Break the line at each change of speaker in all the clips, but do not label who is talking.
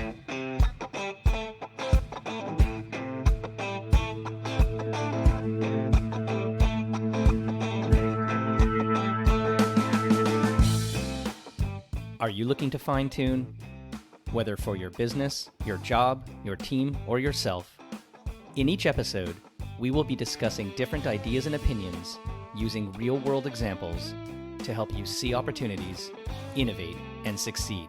Are you looking to fine-tune? Whether for your business, your job, your team, or yourself. In each episode, we will be discussing different ideas and opinions using real-world examples to help you see opportunities, innovate, and succeed.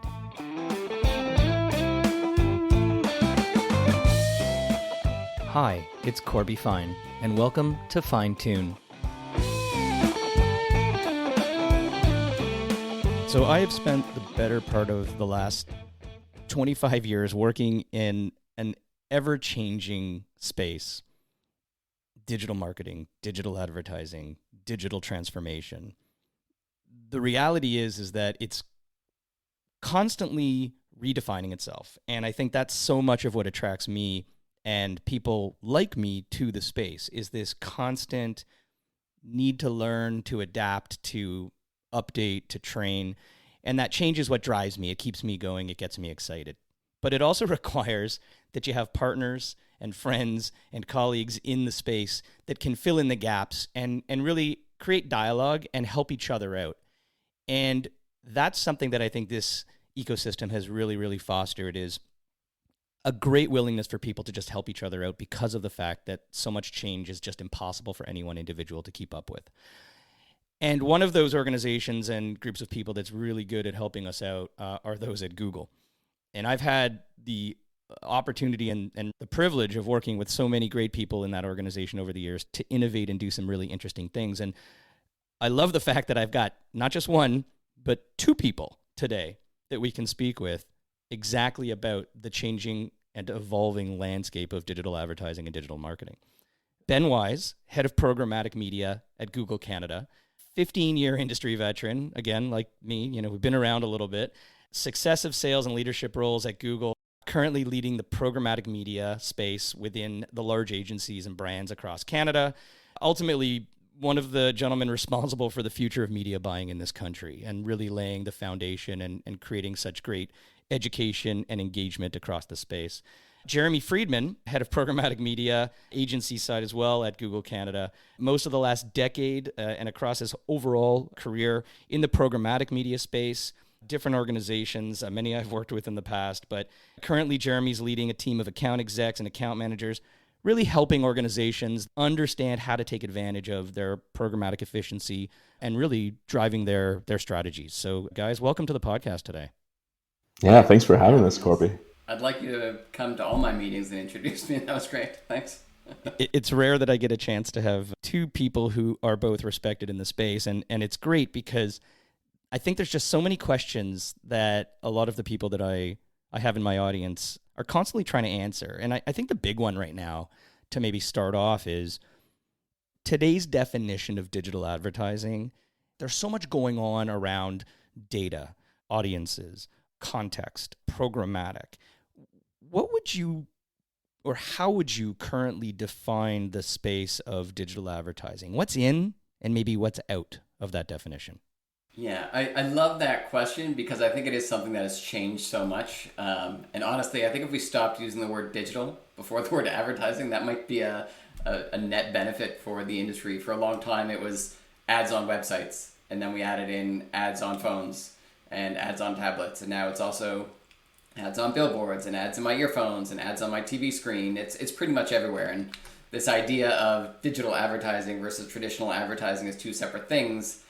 Hi, it's Corby Fine, and welcome to Fine Tune. So I have spent the better part of the last 25 years working in an ever-changing space. Digital marketing, digital advertising, digital transformation. The reality is that it's constantly redefining itself. And I think that's so much of what attracts me and people like me to the space, is this constant need to learn, to adapt, to update, to train. And that change is what drives me. It keeps me going. It gets me excited. But it also requires that you have partners and friends and colleagues in the space that can fill in the gaps and really create dialogue and help each other out. And that's something that I think this ecosystem has really fostered, is a great willingness for people to just help each other out because of the fact that so much change is just impossible for any one individual to keep up with. And one of those organizations and groups of people that's really good at helping us out are those at Google. And I've had the opportunity and the privilege of working with so many great people in that organization over the years to innovate and do some really interesting things. And I love the fact that I've got not just one, but two people today that we can speak with exactly about the changing and evolving landscape of digital advertising and digital marketing. Ben Wise, head of programmatic media at Google Canada, 15-year industry veteran, again, like me, we've been around a little bit, successive sales and leadership roles at Google, currently leading the programmatic media space within the large agencies and brands across Canada. Ultimately, one of the gentlemen responsible for the future of media buying in this country and really laying the foundation and creating such great education and engagement across the space. Jeremy Freedman, head of programmatic media, agency side as well at Google Canada, most of the last decade and across his overall career in the programmatic media space, different organizations, many I've worked with in the past, but currently Jeremy's leading a team of account execs and account managers, really helping organizations understand how to take advantage of their programmatic efficiency and really driving their strategies. So guys, welcome to the podcast today.
Yeah, thanks for having us, Corby.
I'd like you to come to all my meetings and introduce me. That was great. Thanks.
It's rare that I get a chance to have two people who are both respected in the space. And it's great because I think there's just so many questions that a lot of the people that I have in my audience are constantly trying to answer. And I think the big one right now to maybe start off is today's definition of digital advertising. There's so much going on around data, audiences, context, programmatic. What would you, or how would you currently define the space of digital advertising? What's in and maybe what's out of that definition?
Yeah, I love that question because I think it is something that has changed so much. And honestly, I think if we stopped using the word digital before the word advertising, that might be a net benefit for the industry. For a long time, it was ads on websites, and then we added in ads on phones and ads on tablets, and now it's also ads on billboards and ads in my earphones and ads on my TV screen. It's pretty much everywhere. And this idea of digital advertising versus traditional advertising as two separate things,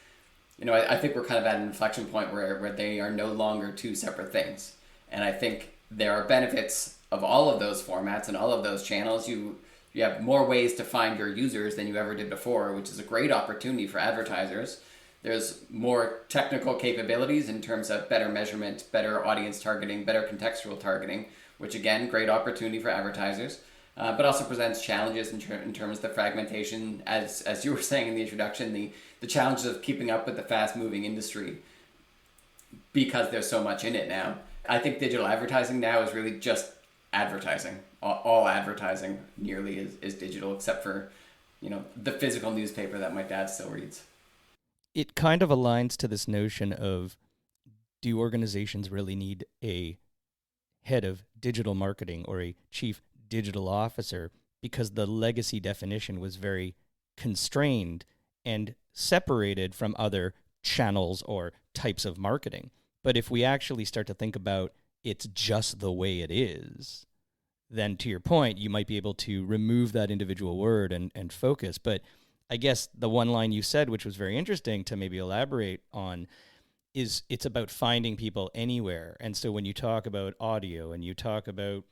I think we're kind of at an inflection point where they are no longer two separate things. And I think there are benefits of all of those formats and all of those channels. You have more ways to find your users than you ever did before, which is a great opportunity for advertisers. There's more technical capabilities in terms of better measurement, better audience targeting, better contextual targeting, which again, great opportunity for advertisers, but also presents challenges in terms of the fragmentation, as you were saying in the introduction, the challenges of keeping up with the fast-moving industry because there's so much in it now. I think digital advertising now is really just advertising. All advertising nearly is digital, except for the physical newspaper that my dad still reads.
It kind of aligns to this notion of, do organizations really need a head of digital marketing or a chief digital officer, because the legacy definition was very constrained and separated from other channels or types of marketing. But if we actually start to think about it's just the way it is, then to your point, you might be able to remove that individual word and focus. But I guess the one line you said, which was very interesting to maybe elaborate on, is it's about finding people anywhere. And so when you talk about audio and you talk about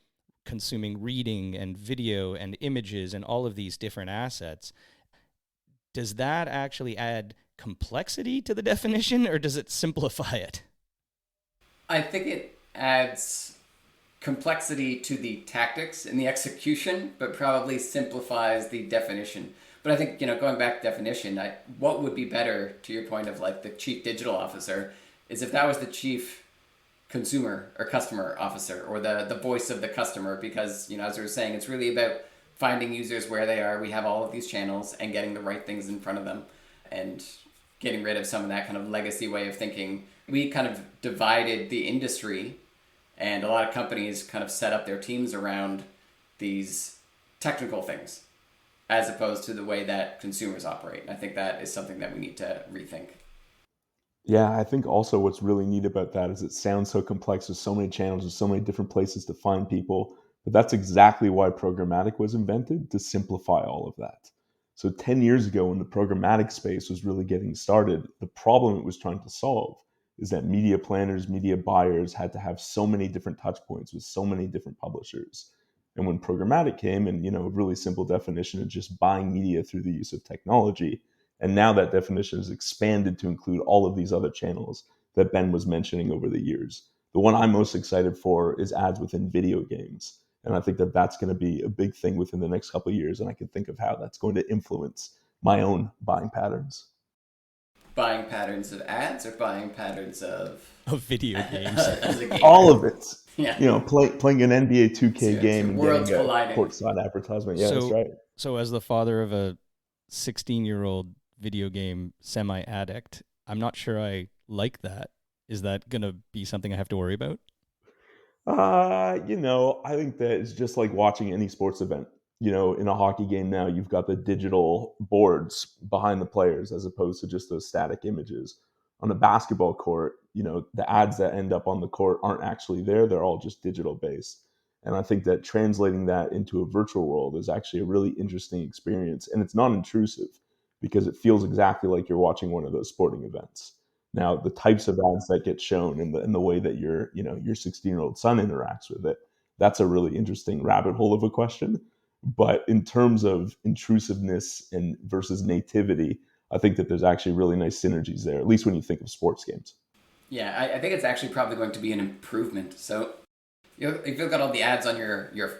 consuming reading and video and images and all of these different assets, does that actually add complexity to the definition, or does it simplify it?
I think it adds complexity to the tactics and the execution, but probably simplifies the definition. But I think, going back to definition, what would be better, to your point of like the chief digital officer, is if that was the chief consumer or customer officer, or the voice of the customer, because, as we were saying, it's really about finding users where they are. We have all of these channels and getting the right things in front of them and getting rid of some of that kind of legacy way of thinking. We kind of divided the industry, and a lot of companies kind of set up their teams around these technical things as opposed to the way that consumers operate. And I think that is something that we need to rethink.
Yeah, I think also what's really neat about that is it sounds so complex. There's so many channels, there's so many different places to find people. But that's exactly why programmatic was invented, to simplify all of that. So 10 years ago, when the programmatic space was really getting started, the problem it was trying to solve is that media planners, media buyers had to have so many different touch points with so many different publishers. And when programmatic came, and a really simple definition of just buying media through the use of technology, and now that definition is expanded to include all of these other channels that Ben was mentioning over the years. The one I'm most excited for is ads within video games. And I think that that's going to be a big thing within the next couple of years. And I can think of how that's going to influence my own buying patterns.
Buying patterns of ads or buying patterns of
video games?
All of it.
Yeah.
Playing an NBA 2K game and
worlds
getting
colliding.
A courtside advertisement. Yeah, that's right.
So as the father of a 16-year-old video game semi-addict, I'm not sure I like that. Is that going to be something I have to worry about?
I think that it's just like watching any sports event. In a hockey game now, you've got the digital boards behind the players as opposed to just those static images. On a basketball court, the ads that end up on the court aren't actually there. They're all just digital based. And I think that translating that into a virtual world is actually a really interesting experience. And it's not intrusive because it feels exactly like you're watching one of those sporting events. Now, the types of ads that get shown and the way that your 16-year-old son interacts with it, that's a really interesting rabbit hole of a question. But in terms of intrusiveness and versus nativity, I think that there's actually really nice synergies there, at least when you think of sports games.
Yeah, I think it's actually probably going to be an improvement. So if you've got all the ads on your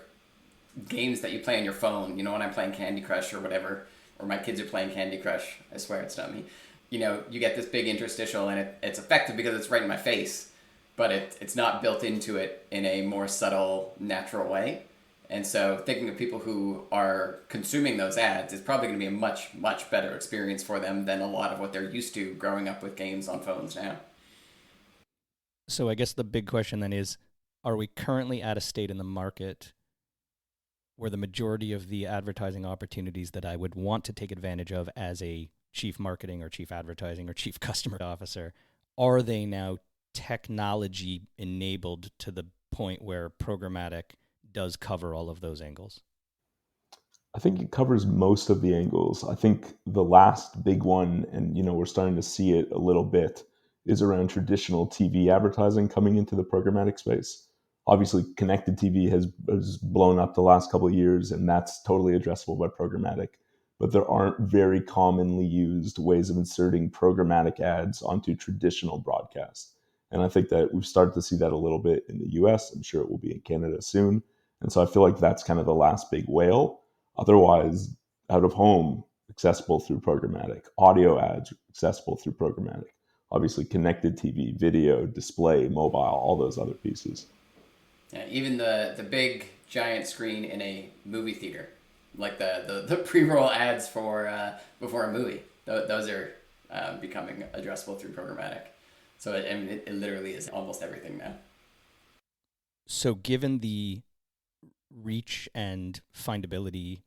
games that you play on your phone, when I'm playing Candy Crush or whatever, or my kids are playing Candy Crush, I swear it's not me. You get this big interstitial, and it's effective because it's right in my face, but it's not built into it in a more subtle, natural way. And so thinking of people who are consuming those ads is probably going to be a much, much better experience for them than a lot of what they're used to growing up with games on phones now.
So I guess the big question then is, are we currently at a state in the market where the majority of the advertising opportunities that I would want to take advantage of as a chief marketing or chief advertising or chief customer officer, are they now technology enabled to the point where programmatic does cover all of those angles?
I think it covers most of the angles. I think the last big one, and we're starting to see it a little bit, is around traditional TV advertising coming into the programmatic space. Obviously, connected TV has blown up the last couple of years, and that's totally addressable by programmatic. But there aren't very commonly used ways of inserting programmatic ads onto traditional broadcast. And I think that we've started to see that a little bit in the US. I'm sure it will be in Canada soon. And so I feel like that's kind of the last big whale. Otherwise, out of home, accessible through programmatic. Audio ads, accessible through programmatic. Obviously, connected TV, video, display, mobile, all those other pieces.
Yeah, even the big giant screen in a movie theater, like the pre-roll ads for before a movie, those are becoming addressable through programmatic. So it literally is almost everything now.
So given the reach and findability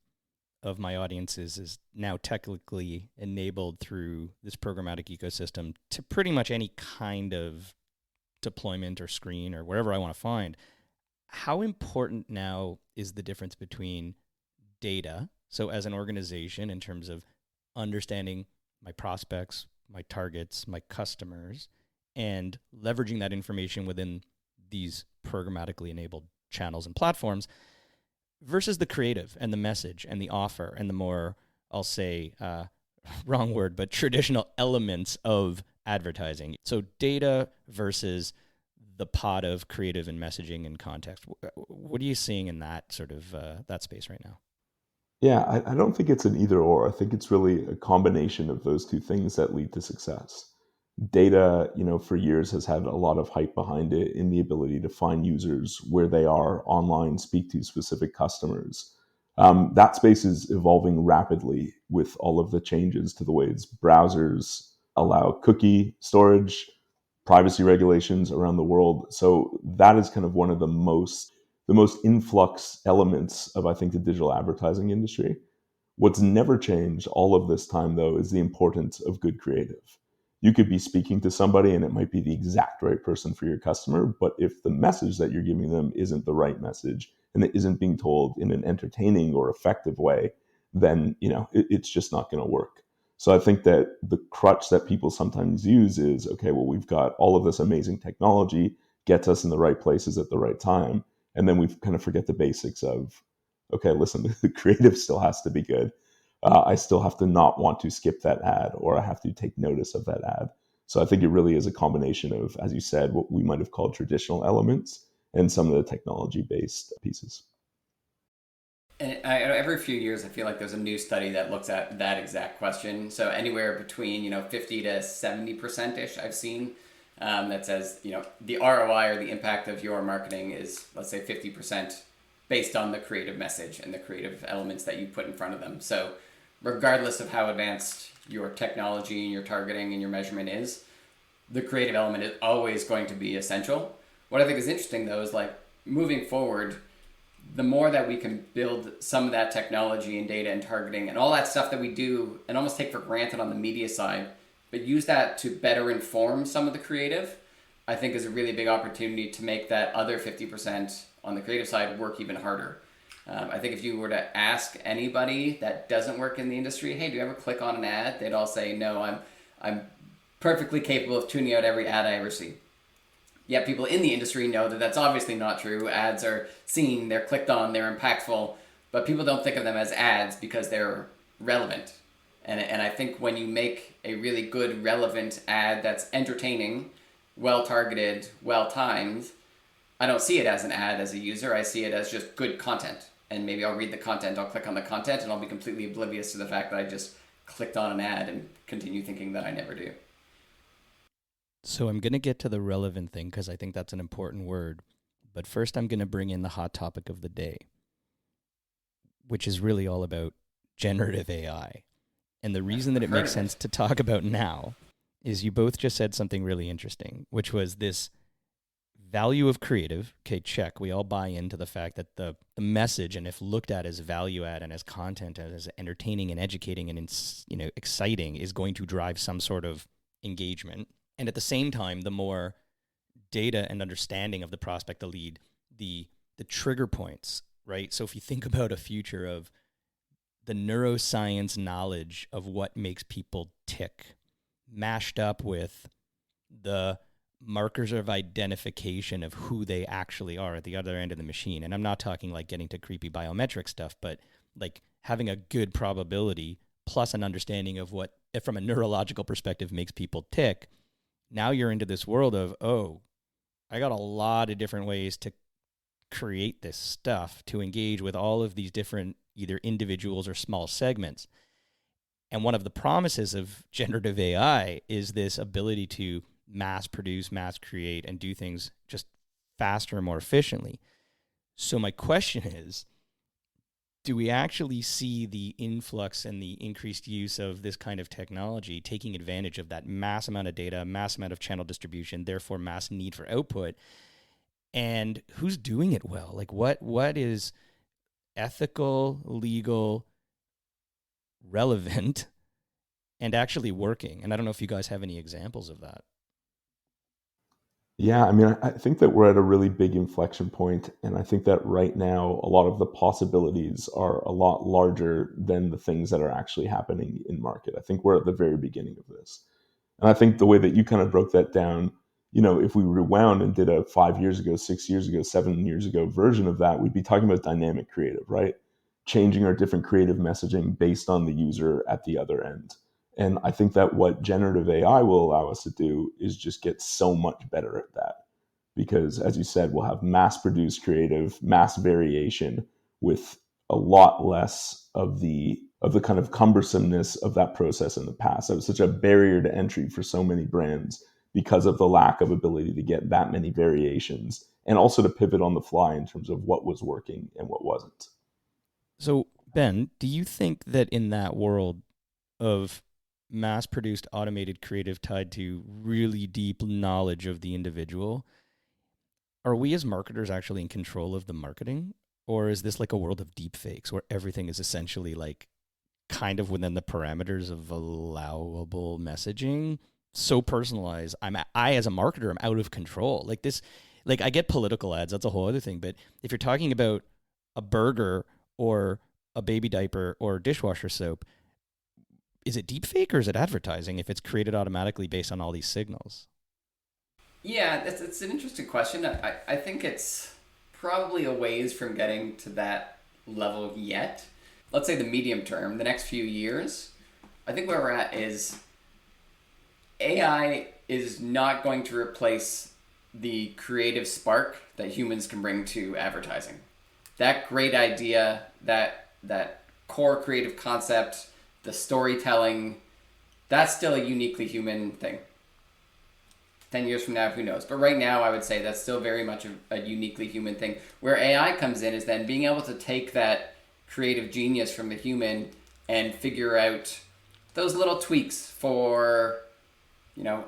of my audiences is now technically enabled through this programmatic ecosystem to pretty much any kind of deployment or screen or wherever I want to find, how important now is the difference between data, so as an organization in terms of understanding my prospects, my targets, my customers, and leveraging that information within these programmatically enabled channels and platforms versus the creative and the message and the offer and the more, I'll say, wrong word, but traditional elements of advertising. So data versus the pot of creative and messaging and context. What are you seeing in that sort of that space right now?
Yeah, I don't think it's an either or. I think it's really a combination of those two things that lead to success. Data, for years has had a lot of hype behind it in the ability to find users where they are online, speak to specific customers. That space is evolving rapidly with all of the changes to the ways browsers allow cookie storage, privacy regulations around the world. So that is kind of one of the most influx elements of, I think, the digital advertising industry. What's never changed all of this time, though, is the importance of good creative. You could be speaking to somebody and it might be the exact right person for your customer, but if the message that you're giving them isn't the right message and it isn't being told in an entertaining or effective way, then it's just not going to work. So I think that the crutch that people sometimes use is, okay, well, we've got all of this amazing technology, gets us in the right places at the right time, and then we kind of forget the basics of, okay, listen, the creative still has to be good. I still have to not want to skip that ad, or I have to take notice of that ad. So I think it really is a combination of, as you said, what we might have called traditional elements and some of the technology-based pieces.
And every few years, I feel like there's a new study that looks at that exact question. So anywhere between 50 to 70% ish, I've seen that says the ROI or the impact of your marketing is, let's say, 50% based on the creative message and the creative elements that you put in front of them. So regardless of how advanced your technology and your targeting and your measurement is, the creative element is always going to be essential. What I think is interesting, though, is like moving forward, the more that we can build some of that technology and data and targeting and all that stuff that we do and almost take for granted on the media side, but use that to better inform some of the creative, I think is a really big opportunity to make that other 50% on the creative side work even harder. I think if you were to ask anybody that doesn't work in the industry, hey, do you ever click on an ad? They'd all say, no, I'm perfectly capable of tuning out every ad I ever see. Yet people in the industry know that that's obviously not true. Ads are seen, they're clicked on, they're impactful, but people don't think of them as ads because they're relevant. And I think when you make a really good, relevant ad that's entertaining, well-targeted, well-timed, I don't see it as an ad as a user. I see it as just good content. And maybe I'll read the content, I'll click on the content, and I'll be completely oblivious to the fact that I just clicked on an ad and continue thinking that I never do.
So I'm going to get to the relevant thing because I think that's an important word. But first, I'm going to bring in the hot topic of the day, which is really all about generative AI. And the reason that it makes sense to talk about now is you both just said something really interesting, which was this value of creative. Okay, check. We all buy into the fact that the message, and if looked at as value add and as content and as entertaining and educating and exciting, is going to drive some sort of engagement. And at the same time, the more data and understanding of the prospect, the lead, the trigger points, right? So if you think about a future of the neuroscience knowledge of what makes people tick, mashed up with the markers of identification of who they actually are at the other end of the machine. And I'm not talking like getting to creepy biometric stuff, but like having a good probability plus an understanding of what, if from a neurological perspective, makes people tick. Now you're into this world of, oh, I got a lot of different ways to create this stuff to engage with all of these different either individuals or small segments. And one of the promises of generative AI is this ability to mass produce, mass create, and do things just faster and more efficiently. So my question is, do we actually see the influx and the increased use of this kind of technology taking advantage of that mass amount of data, mass amount of channel distribution, therefore mass need for output? and who's doing it well? Like what is ethical, legal, relevant, and actually working? And I don't know if you guys have any examples of that.
Yeah, I mean, I think that we're at a really big inflection point, and I think that right now a lot of the possibilities are a lot larger than the things that are actually happening in market. I think we're at the very beginning of this. And I think the way that you kind of broke that down, if we rewound and did a 5 years ago, 6 years ago, 7 years ago version of that, we'd be talking about dynamic creative, right? Changing our different creative messaging based on the user at the other end. And I think that what generative AI will allow us to do is just get so much better at that. Because as you said, we'll have mass produced creative, mass variation with a lot less of the kind of cumbersomeness of that process in the past. That was such a barrier to entry for so many brands because of the lack of ability to get that many variations and also to pivot on the fly in terms of what was working and what wasn't.
So, Ben, do you think that in that world of mass produced automated creative tied to really deep knowledge of the individual, are we as marketers actually in control of the marketing? Or is this like a world of deep fakes where everything is essentially like kind of within the parameters of allowable messaging? So personalized. I as a marketer, I'm out of control. Like this, like I get political ads, that's a whole other thing. But if you're talking about a burger or a baby diaper or dishwasher soap, is it deep fake or is it advertising if it's created automatically based on all these signals?
Yeah, it's an interesting question. I think it's probably a ways from getting to that level yet. Let's say the medium term, the next few years, I think where we're at is AI is not going to replace the creative spark that humans can bring to advertising. That great idea, that core creative concept, the storytelling, that's still a uniquely human thing. 10 years from now, who knows? But right now, I would say that's still very much a uniquely human thing. Where AI comes in is then being able to take that creative genius from the human and figure out those little tweaks for,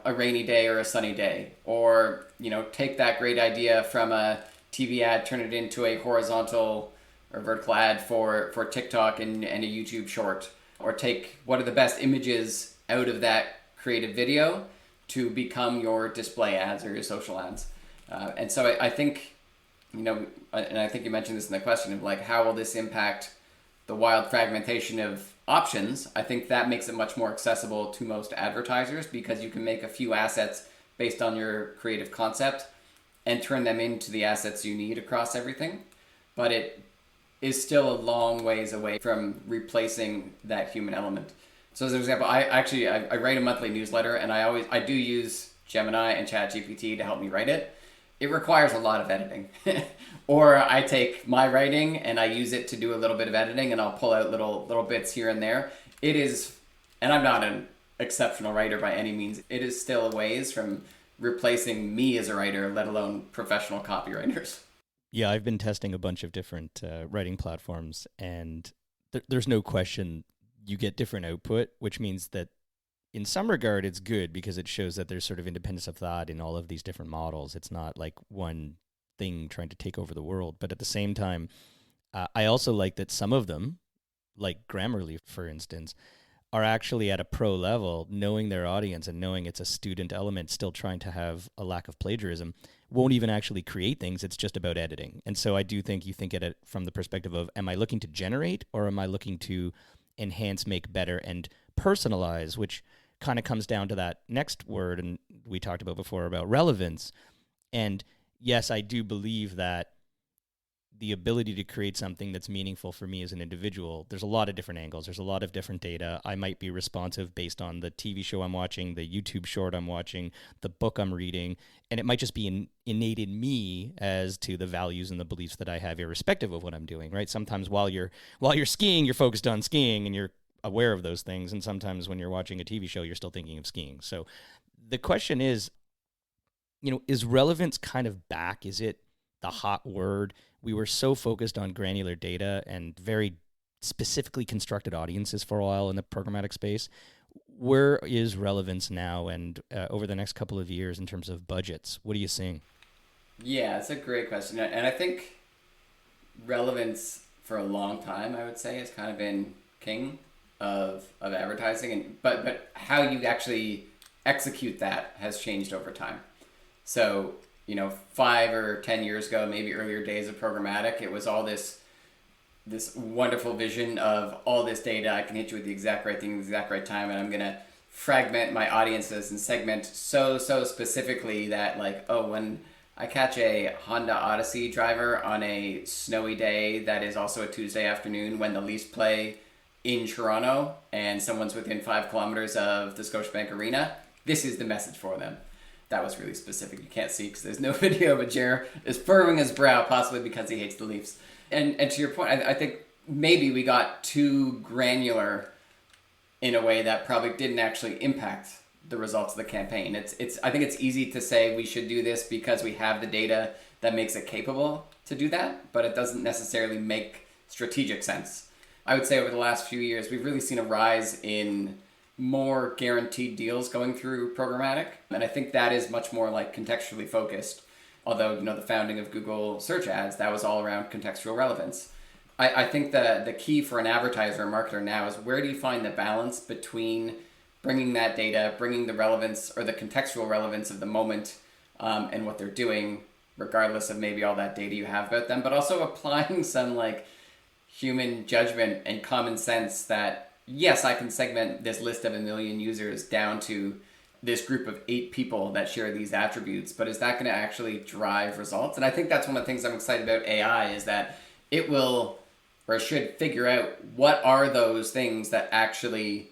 a rainy day or a sunny day. Or, take that great idea from a TV ad, turn it into a horizontal or vertical ad for TikTok and a YouTube short. Or take what are the best images out of that creative video to become your display ads or your social ads. And so I think, and I think you mentioned this in the question of like, how will this impact the wild fragmentation of options? I think that makes it much more accessible to most advertisers because you can make a few assets based on your creative concept and turn them into the assets you need across everything. But it is still a long ways away from replacing that human element. So as an example, I write a monthly newsletter and I do use Gemini and ChatGPT to help me write it. It requires a lot of editing. Or I take my writing and I use it to do a little bit of editing and I'll pull out little bits here and there. It is, and I'm not an exceptional writer by any means, it is still a ways from replacing me as a writer, let alone professional copywriters.
Yeah, I've been testing a bunch of different writing platforms, and there's no question you get different output, which means that in some regard it's good because it shows that there's sort of independence of thought in all of these different models. It's not like one thing trying to take over the world. But at the same time, I also like that some of them, like Grammarly, for instance, are actually at a pro level, knowing their audience and knowing it's a student element, still trying to have a lack of plagiarism, won't even actually create things. It's just about editing. And so I do think you think at it from the perspective of, am I looking to generate or am I looking to enhance, make better, and personalize, which kind of comes down to that next word and we talked about before about relevance. And yes, I do believe that the ability to create something that's meaningful for me as an individual, there's a lot of different angles. There's a lot of different data. I might be responsive based on the TV show I'm watching, the YouTube short I'm watching, the book I'm reading, and it might just be innate in me as to the values and the beliefs that I have irrespective of what I'm doing, right? Sometimes while you're skiing, you're focused on skiing and you're aware of those things, and sometimes when you're watching a TV show, you're still thinking of skiing. So the question is, is relevance kind of back? Is it the hot word? We were so focused on granular data and very specifically constructed audiences for a while in the programmatic space. Where is relevance now and over the next couple of years in terms of budgets? What are you seeing?
Yeah, it's a great question. And I think relevance for a long time, I would say, has kind of been king of advertising, and but how you actually execute that has changed over time. So, 5 or 10 years ago, maybe earlier days of programmatic, it was all this wonderful vision of all this data. I can hit you with the exact right thing, the exact right time, and I'm gonna fragment my audiences and segment so specifically that, like, oh, when I catch a Honda Odyssey driver on a snowy day that is also a Tuesday afternoon when the Leafs play in Toronto and someone's within 5 kilometers of the Scotiabank Arena, this is the message for them. That was really specific. You can't see because there's no video, but Jer is furrowing his brow, possibly because he hates the Leafs. And to your point, I think maybe we got too granular in a way that probably didn't actually impact the results of the campaign. I think it's easy to say we should do this because we have the data that makes it capable to do that, but it doesn't necessarily make strategic sense. I would say over the last few years, we've really seen a rise in more guaranteed deals going through programmatic, and I think that is much more like contextually focused. Although, the founding of Google search ads, that was all around contextual relevance. I think the key for an advertiser or marketer now is, where do you find the balance between bringing that data, bringing the relevance or the contextual relevance of the moment and what they're doing, regardless of maybe all that data you have about them, but also applying some like human judgment and common sense that, yes, I can segment this list of 1 million users down to this group of 8 people that share these attributes, but is that going to actually drive results? And I think that's one of the things I'm excited about AI, is that it will, or should, figure out what are those things that actually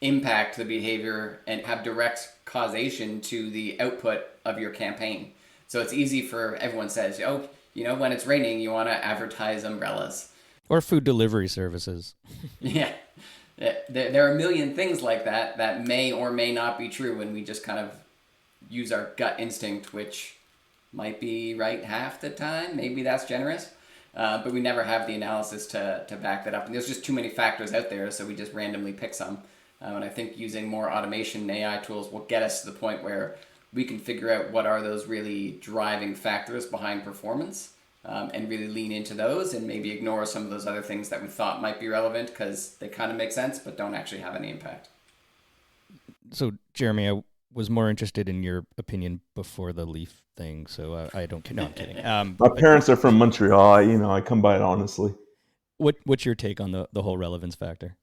impact the behavior and have direct causation to the output of your campaign. So it's easy for everyone says, oh, when it's raining, you want to advertise umbrellas.
Or food delivery services.
Yeah. There are a million things like that may or may not be true, and we just kind of use our gut instinct, which might be right half the time. Maybe that's generous. But we never have the analysis to back that up. And there's just too many factors out there, so we just randomly pick some. And I think using more automation and AI tools will get us to the point where we can figure out what are those really driving factors behind performance, and really lean into those and maybe ignore some of those other things that we thought might be relevant because they kind of make sense but don't actually have any impact.
So, Jeremy, I was more interested in your opinion before the Leaf thing, so I don't... No, I'm kidding.
My parents are from Montreal. I come by it honestly.
What's your take on the whole relevance factor?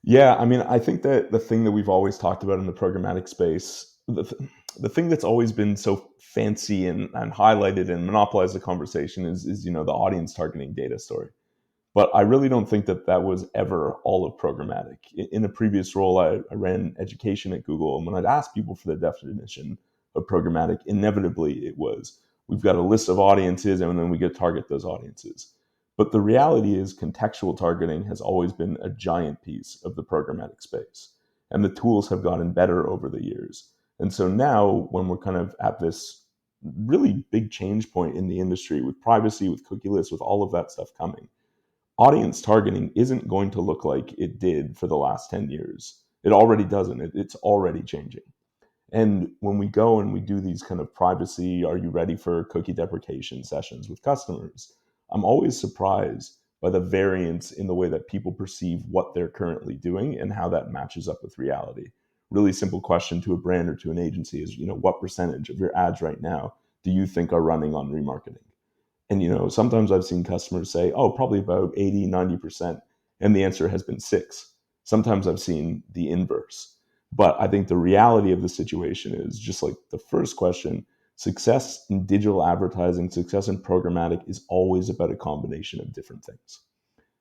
Yeah, I think that the thing that we've always talked about in the programmatic space, the thing that's always been so fancy and highlighted and monopolized the conversation is the audience targeting data story. But I really don't think that was ever all of programmatic. In a previous role, I ran education at Google, and when I'd ask people for the definition of programmatic, inevitably it was, we've got a list of audiences and then we get to target those audiences. But the reality is contextual targeting has always been a giant piece of the programmatic space. And the tools have gotten better over the years. And so now when we're kind of at this really big change point in the industry with privacy, with cookie lists, with all of that stuff coming, audience targeting isn't going to look like it did for the last 10 years. It already doesn't. It's already changing. And when we go and we do these kind of privacy, are you ready for cookie deprecation sessions with customers, I'm always surprised by the variance in the way that people perceive what they're currently doing and how that matches up with reality. Really simple question to a brand or to an agency is, what percentage of your ads right now do you think are running on remarketing? And, sometimes I've seen customers say, oh, probably about 80, 90%. And the answer has been 6. Sometimes I've seen the inverse. But I think the reality of the situation is, just like the first question, success in digital advertising, success in programmatic is always about a combination of different things.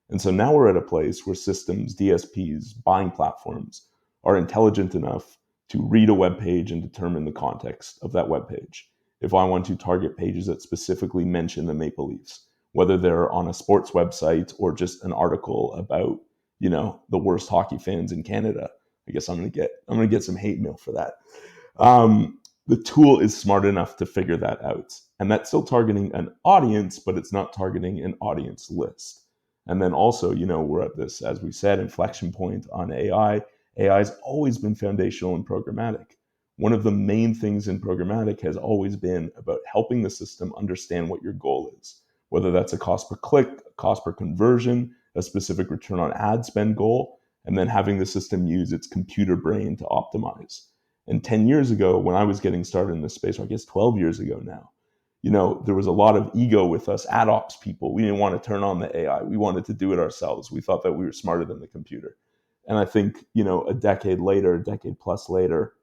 And so now we're at a place where systems, DSPs, buying platforms are intelligent enough to read a web page and determine the context of that web page. If I want to target pages that specifically mention the Maple Leafs, whether they're on a sports website or just an article about, the worst hockey fans in Canada, I guess I'm gonna get some hate mail for that. The tool is smart enough to figure that out. And that's still targeting an audience, but it's not targeting an audience list. And then also, we're at this, as we said, inflection point on AI. AI has always been foundational in programmatic. one of the main things in programmatic has always been about helping the system understand what your goal is, whether that's a cost per click, a cost per conversion, a specific return on ad spend goal, and then having the system use its computer brain to optimize. And 10 years ago, when I was getting started in this space, or I guess 12 years ago now, there was a lot of ego with us ad ops people. We didn't want to turn on the AI. We wanted to do it ourselves. We thought that we were smarter than the computer. And I think, a decade plus later,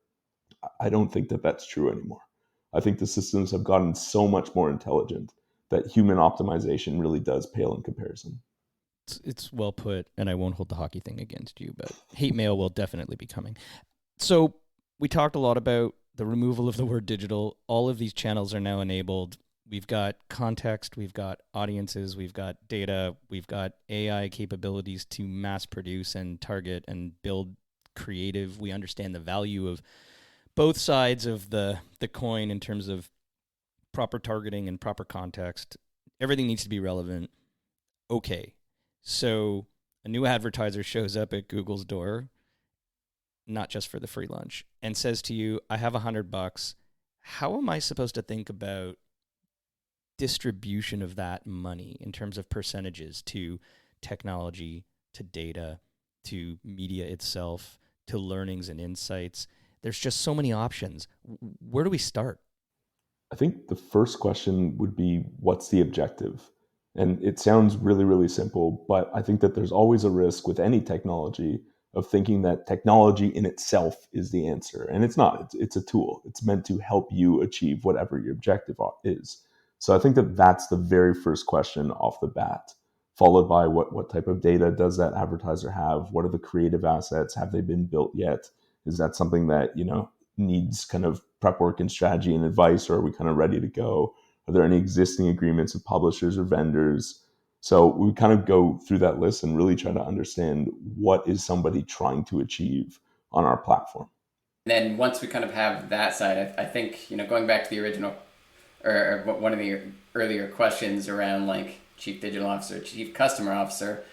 I don't think that that's true anymore. I think the systems have gotten so much more intelligent that human optimization really does pale in comparison.
It's well put, and I won't hold the hockey thing against you, but hate mail will definitely be coming. So we talked a lot about the removal of the word digital. All of these channels are now enabled. We've got context, we've got audiences, we've got data, we've got AI capabilities to mass produce and target and build creative. We understand the value of both sides of the coin in terms of proper targeting and proper context. Everything needs to be relevant. Okay, so a new advertiser shows up at Google's door, not just for the free lunch, and says to you, I have $100. How am I supposed to think about distribution of that money in terms of percentages to technology, to data, to media itself, to learnings and insights? There's just so many options. Where do we start?
I think the first question would be, what's the objective? And it sounds really, really simple, but I think that there's always a risk with any technology of thinking that technology in itself is the answer. And it's not. It's a tool. It's meant to help you achieve whatever your objective is. So I think that that's the very first question off the bat, followed by what type of data does that advertiser have? What are the creative assets? Have they been built yet? Is that something that, needs kind of prep work and strategy and advice, or are we kind of ready to go? Are there any existing agreements with publishers or vendors? So we kind of go through that list and really try to understand what is somebody trying to achieve on our platform.
And then once we kind of have that side, I think, going back to the original or one of the earlier questions around like chief digital officer, chief customer officer,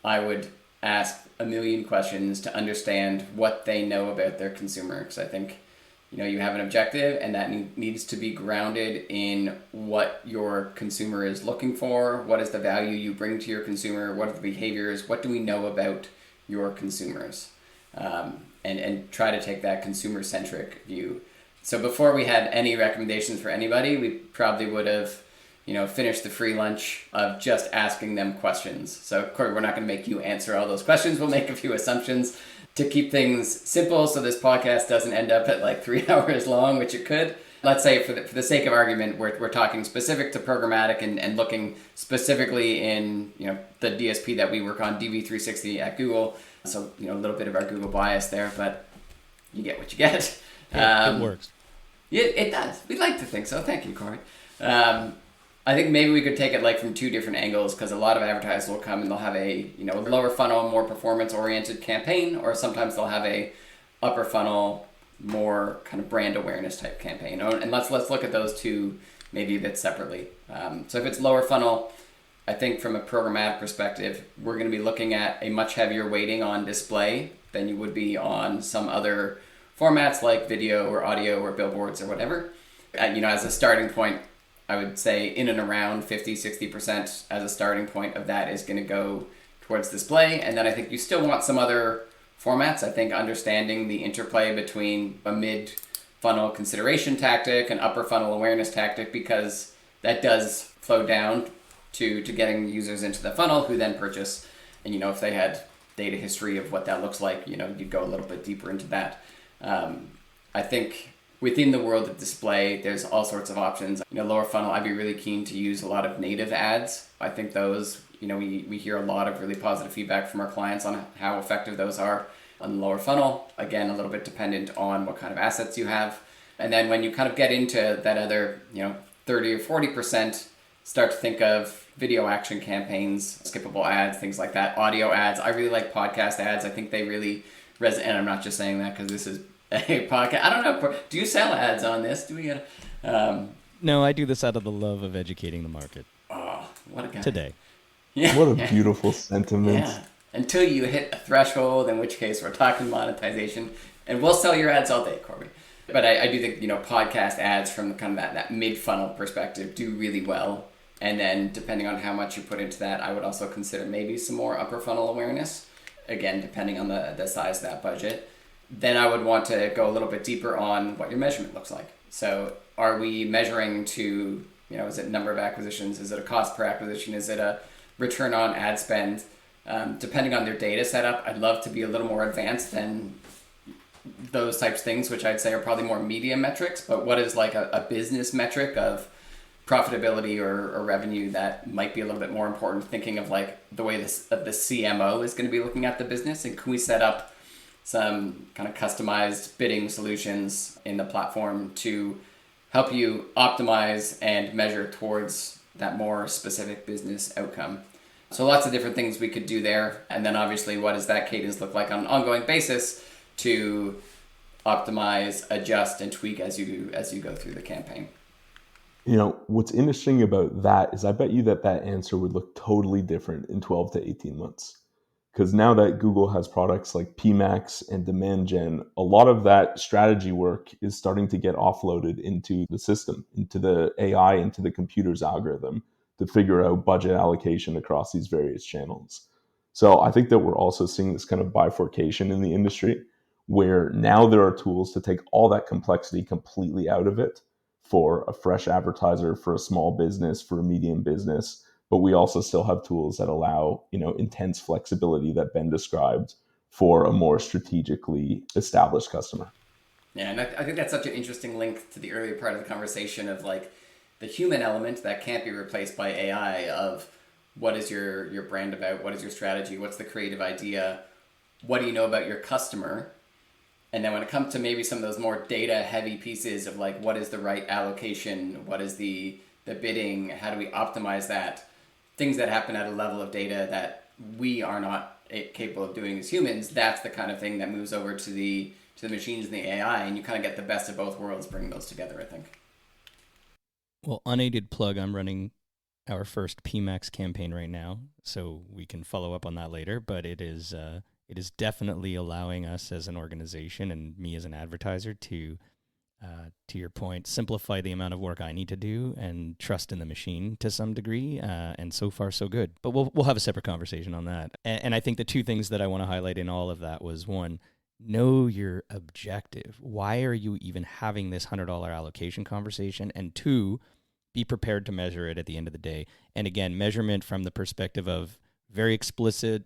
I would ask a million questions to understand what they know about their consumer. Because I think, you have an objective, and that needs to be grounded in what your consumer is looking for. What is the value you bring to your consumer? What are the behaviors? What do we know about your consumers? And try to take that consumer-centric view. So before we had any recommendations for anybody, we probably would have, finished the free lunch of just asking them questions. So, Corey, we're not going to make you answer all those questions. We'll make a few assumptions to keep things simple so this podcast doesn't end up at like 3 hours long, which it could. Let's say for the sake of argument, we're talking specific to programmatic and looking specifically in, the DSP that we work on, DV360 at Google. So, a little bit of our Google bias there, but you get what you get.
It works.
It does. We'd like to think so. Thank you, Corey. I think maybe we could take it like from two different angles, because a lot of advertisers will come and they'll have a lower funnel, more performance oriented campaign, or sometimes they'll have a upper funnel, more kind of brand awareness type campaign. And let's look at those two maybe a bit separately. So if it's lower funnel, I think from a programmatic perspective, we're going to be looking at a much heavier weighting on display than you would be on some other formats like video or audio or billboards or whatever. As a starting point, I would say in and around 50-60% as a starting point of that is going to go towards display. And then I think you still want some other formats. I think understanding the interplay between a mid-funnel consideration tactic and upper funnel awareness tactic, because that does flow down to getting users into the funnel who then purchase. And, if they had data history of what that looks like, you'd go a little bit deeper into that. I think within the world of display, there's all sorts of options. Lower funnel, I'd be really keen to use a lot of native ads. I think those, we hear a lot of really positive feedback from our clients on how effective those are on the lower funnel. Again, a little bit dependent on what kind of assets you have. And then when you kind of get into that other, 30 or 40%, start to think of video action campaigns, skippable ads, things like that, audio ads. I really like podcast ads. I think they really resonate. And I'm not just saying that because this is a podcast. I don't know. Do you sell ads on this? Do we get?
No, I do this out of the love of educating the market.
Oh, what a guy!
Today.
Yeah.
What a beautiful sentiment.
Yeah. Until you hit a threshold, in which case we're talking monetization, and we'll sell your ads all day, Corby. But I do think, podcast ads from kind of that mid-funnel perspective do really well. And then depending on how much you put into that, I would also consider maybe some more upper funnel awareness. Again, depending on the size of that budget. Then I would want to go a little bit deeper on what your measurement looks like. So are we measuring to, is it number of acquisitions? Is it a cost per acquisition? Is it a return on ad spend? Depending on their data setup, I'd love to be a little more advanced than those types of things, which I'd say are probably more media metrics. But what is like a business metric of profitability or revenue that might be a little bit more important, thinking of like the way the CMO is going to be looking at the business, and can we set up some kind of customized bidding solutions in the platform to help you optimize and measure towards that more specific business outcome. So lots of different things we could do there. And then obviously, what does that cadence look like on an ongoing basis to optimize, adjust, and tweak as you go through the campaign?
What's interesting about that is I bet you that answer would look totally different in 12 to 18 months. Because now that Google has products like PMax and Demand Gen, a lot of that strategy work is starting to get offloaded into the system, into the AI, into the computer's algorithm to figure out budget allocation across these various channels. So I think that we're also seeing this kind of bifurcation in the industry where now there are tools to take all that complexity completely out of it for a fresh advertiser, for a small business, for a medium business. But we also still have tools that allow, intense flexibility that Ben described for a more strategically established customer.
Yeah, and I think that's such an interesting link to the earlier part of the conversation of like the human element that can't be replaced by AI of what is your brand about, what is your strategy, what's the creative idea, what do you know about your customer? And then when it comes to maybe some of those more data heavy pieces of like what is the right allocation, what is the bidding, how do we optimize that? Things that happen at a level of data that we are not capable of doing as humans, that's the kind of thing that moves over to the machines and the AI, and you kind of get the best of both worlds bringing those together, I think.
Well, unaided plug, I'm running our first PMax campaign right now, so we can follow up on that later, but it is definitely allowing us as an organization and me as an advertiser to your point, simplify the amount of work I need to do and trust in the machine to some degree. And so far, so good. But we'll have a separate conversation on that. And I think the two things that I want to highlight in all of that was, one, know your objective. Why are you even having this $100 allocation conversation? And two, be prepared to measure it at the end of the day. And again, measurement from the perspective of very explicit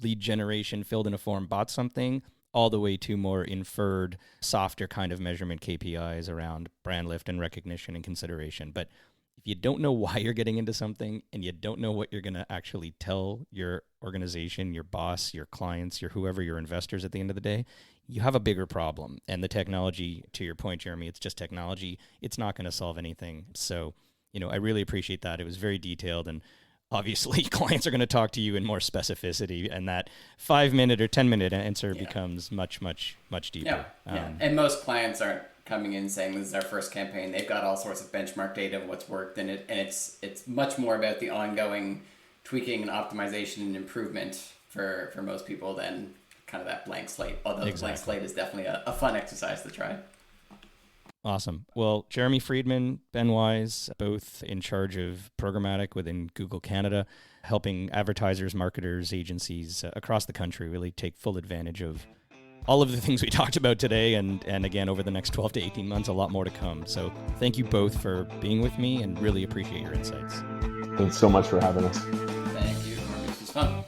lead generation, filled in a form, bought something, all the way to more inferred, softer kind of measurement KPIs around brand lift and recognition and consideration. But if you don't know why you're getting into something and you don't know what you're going to actually tell your organization, your boss, your clients, your whoever, your investors at the end of the day, you have a bigger problem. And the technology, to your point, Jeremy, it's just technology. It's not going to solve anything. So, I really appreciate that. It was very detailed, and obviously, clients are going to talk to you in more specificity, and that 5-minute or 10-minute answer becomes much, much, much deeper.
Yeah. And most clients aren't coming in saying this is our first campaign. They've got all sorts of benchmark data of what's worked, and it's much more about the ongoing tweaking and optimization and improvement for most people than kind of that blank slate. Although the blank slate is definitely a fun exercise to try.
Awesome. Well, Jeremy Freedman, Ben Wise, both in charge of programmatic within Google Canada, helping advertisers, marketers, agencies across the country really take full advantage of all of the things we talked about today. And again, over the next 12 to 18 months, a lot more to come. So thank you both for being with me and really appreciate your insights.
Thanks so much for having us.
Thank you. This was fun.